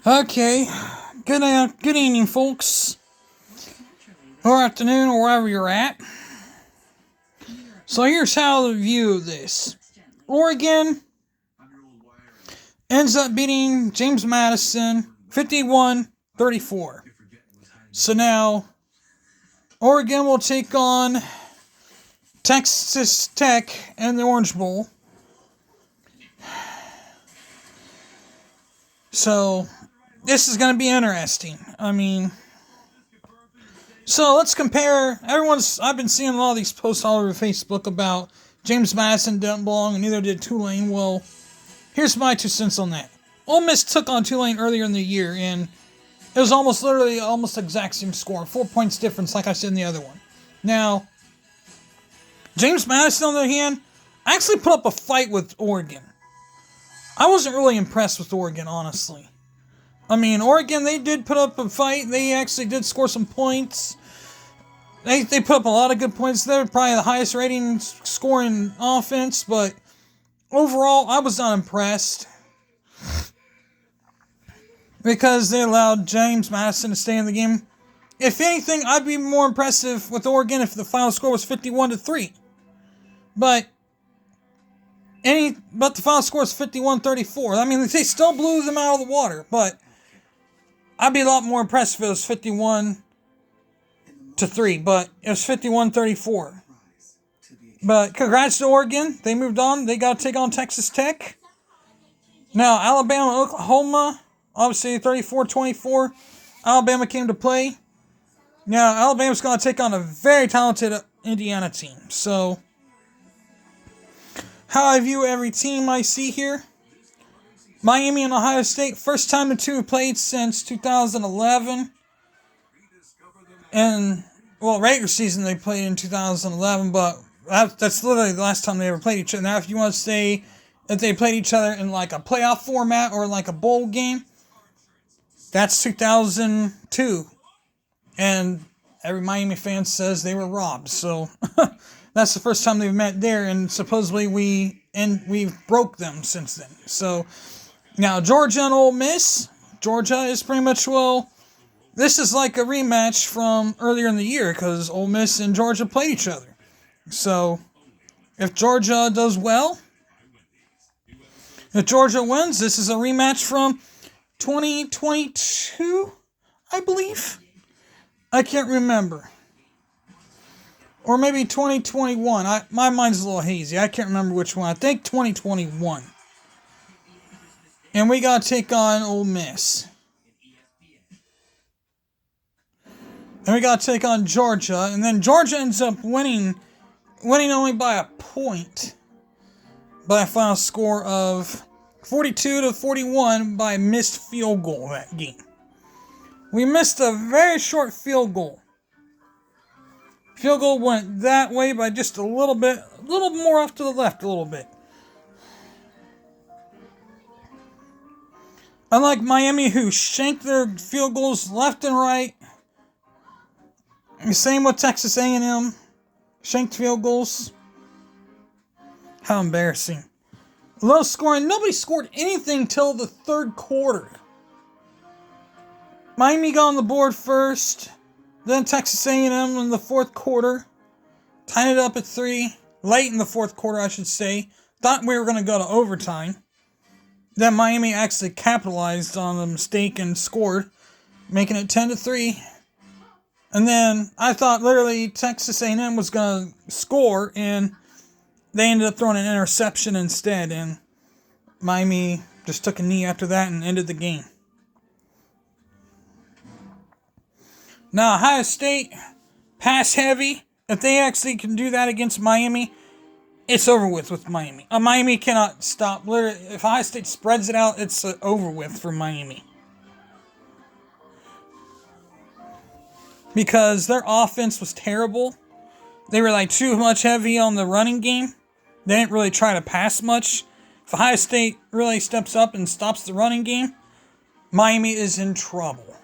Okay, good evening, folks, or afternoon, or wherever you're at. So here's how the view of this: Oregon ends up beating James Madison 51-34. So now Oregon will take on Texas Tech in the Orange Bowl. So this is going to be interesting. So let's compare. I've been seeing a lot of these posts all over Facebook about James Madison didn't belong and neither did Tulane. Well, here's my 2 cents on that. Ole Miss took on Tulane earlier in the year, and it was almost exact same score. 4 points difference, like I said in the other one. Now, James Madison, on the other hand, actually put up a fight with Oregon. I wasn't really impressed with Oregon, honestly. Oregon, they did put up a fight. They actually did score some points. They put up a lot of good points. They were probably the highest rating scoring offense, but overall, I was not impressed. Because they allowed James Madison to stay in the game. If anything, I'd be more impressive with Oregon if the final score was 51-3. But the final score is 51-34. They still blew them out of the water, but I'd be a lot more impressed if it was 51-3, but it was 51-34. But congrats to Oregon. They moved on. They got to take on Texas Tech. Now, Alabama, Oklahoma, obviously 34-24. Alabama came to play. Now, Alabama's going to take on a very talented Indiana team. So, how I view every team I see here. Miami and Ohio State, first time the two have played since 2011. And, regular season they played in 2011, but that's literally the last time they ever played each other. Now, if you want to say that they played each other in like a playoff format or like a bowl game, that's 2002. And every Miami fan says they were robbed. So that's the first time they've met there, and supposedly we've broke them since then. So now Georgia and Ole Miss. Georgia is pretty much, this is like a rematch from earlier in the year because Ole Miss and Georgia played each other. So if Georgia does well, if Georgia wins, this is a rematch from 2022, I believe. I can't remember. Or maybe 2021. My mind's a little hazy. I can't remember which one. I think 2021. And we got to take on Ole Miss. And we got to take on Georgia. And then Georgia ends up winning only by a point. By a final score of 42-41 by a missed field goal that game. We missed a very short field goal. Field goal went that way by just a little more off to the left a little bit. Unlike Miami, who shanked their field goals left and right. Same with Texas A&M. Shanked field goals. How embarrassing. Low scoring. Nobody scored anything till the third quarter. Miami got on the board first. Then Texas A&M in the fourth quarter. Tied it up at 3. Late in the fourth quarter, I should say. Thought we were going to go to overtime. Then Miami actually capitalized on the mistake and scored, making it 10-3. And then I thought literally Texas A&M was going to score, and they ended up throwing an interception instead, and Miami just took a knee after that and ended the game. Now, Ohio State, pass heavy. If they actually can do that against Miami, it's over with Miami. Miami cannot stop. Literally, if Ohio State spreads it out, it's over with for Miami. Because their offense was terrible. They were too much heavy on the running game. They didn't really try to pass much. If Ohio State really steps up and stops the running game, Miami is in trouble.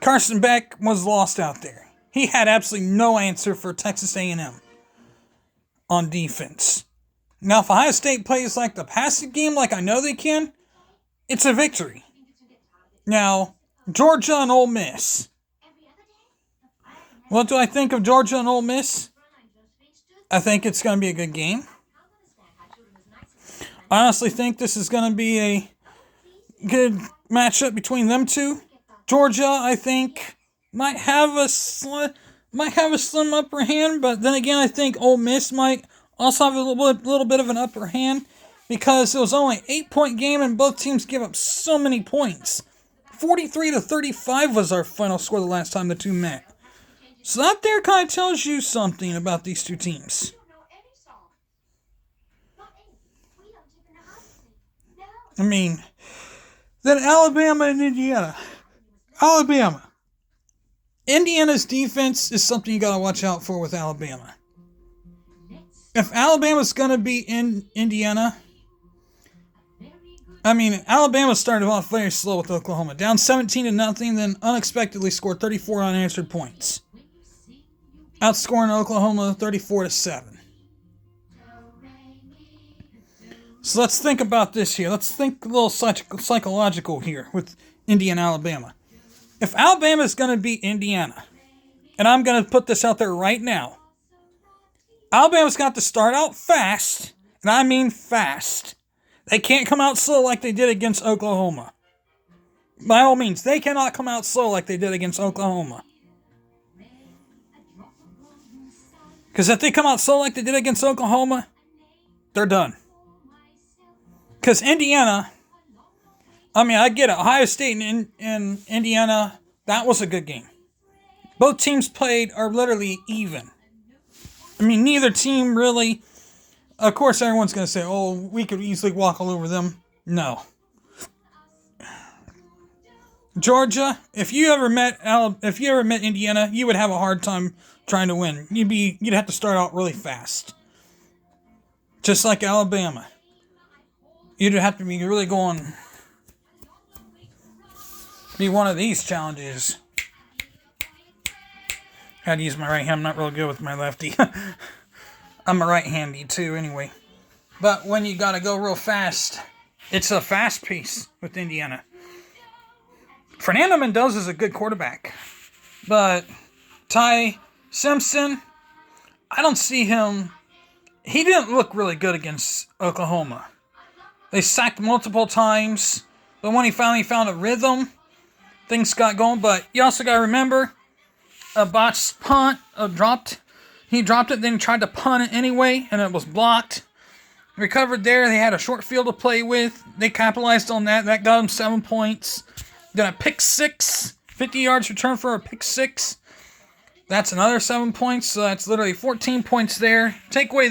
Carson Beck was lost out there. He had absolutely no answer for Texas A&M on defense. Now, if Ohio State plays like the passive game, like I know they can, it's a victory. Now, Georgia and Ole Miss. What do I think of Georgia and Ole Miss? I think it's going to be a good game. I honestly think this is going to be a good matchup between them two. Georgia, I think, might have a slim upper hand, but then again, I think Ole Miss might also have a little bit of an upper hand because it was only an 8-point game and both teams give up so many points. 43-35 was our final score the last time the two met. So that there kind of tells you something about these two teams. I mean, then Alabama and Indiana. Alabama. Indiana's defense is something you got to watch out for with Alabama. If Alabama's going to be in Indiana, I mean, Alabama started off very slow with Oklahoma. Down 17-0, then unexpectedly scored 34 unanswered points. Outscoring Oklahoma 34-7. So let's think about this here. Let's think a little psychological here with Indiana, Alabama. If Alabama is going to beat Indiana, and I'm going to put this out there right now, Alabama's got to start out fast, and I mean fast. They can't come out slow like they did against Oklahoma. By all means, they cannot come out slow like they did against Oklahoma. Because if they come out slow like they did against Oklahoma, they're done. Because Indiana, I mean, I get it. Ohio State and Indiana, that was a good game. Both teams are literally even. I mean, neither team really, of course, everyone's going to say, oh, we could easily walk all over them. No. Georgia, if you ever met Indiana, you would have a hard time trying to win. You'd have to start out really fast. Just like Alabama. You'd have to be really be one of these challenges. Had to use my right hand. I'm not real good with my lefty. I'm a right-handy too, anyway. But when you gotta go real fast, it's a fast pace with Indiana. Fernando Mendoza is a good quarterback, but Ty Simpson, I don't see him. He didn't look really good against Oklahoma. They sacked multiple times, but when he finally found a rhythm, things got going. But you also got to remember, a botched punt, he dropped it, then he tried to punt it anyway, and it was blocked. Recovered there, they had a short field to play with. They capitalized on that. That got them 7 points. Then a pick six, 50 yards return for a pick six. That's another 7 points, so that's literally 14 points there. Take away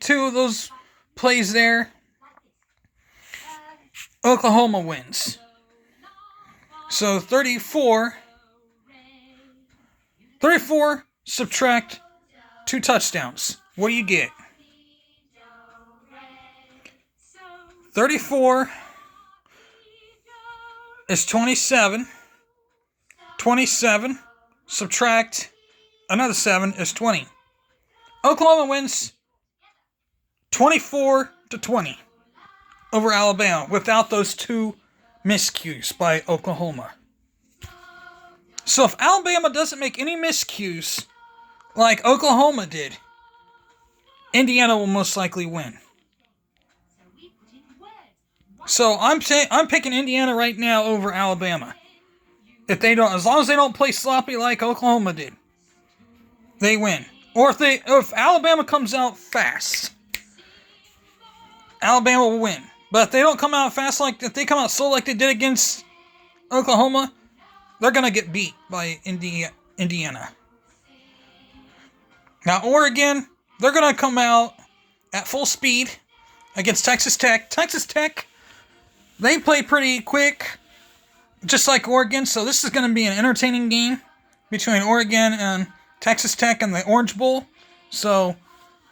two of those plays there. Oklahoma wins. So 34, subtract 2 touchdowns. What do you get? 34 is 27. 27, subtract another 7 is 20. Oklahoma wins 24-20 over Alabama without those 2 miscues by Oklahoma. So if Alabama doesn't make any miscues like Oklahoma did, Indiana will most likely win. So I'm picking Indiana right now over Alabama. If they don't, as long as they don't play sloppy like Oklahoma did, they win. Or if Alabama comes out fast, Alabama will win. But if they don't come out fast, if they come out slow like they did against Oklahoma, they're going to get beat by Indiana. Now, Oregon, they're going to come out at full speed against Texas Tech. Texas Tech, they play pretty quick, just like Oregon. So this is going to be an entertaining game between Oregon and Texas Tech in the Orange Bowl. So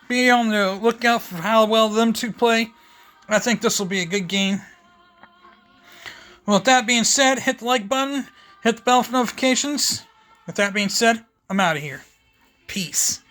be on the lookout for how well them two play. I think this will be a good game. Well, with that being said, hit the like button, hit the bell for notifications. With that being said, I'm out of here. Peace.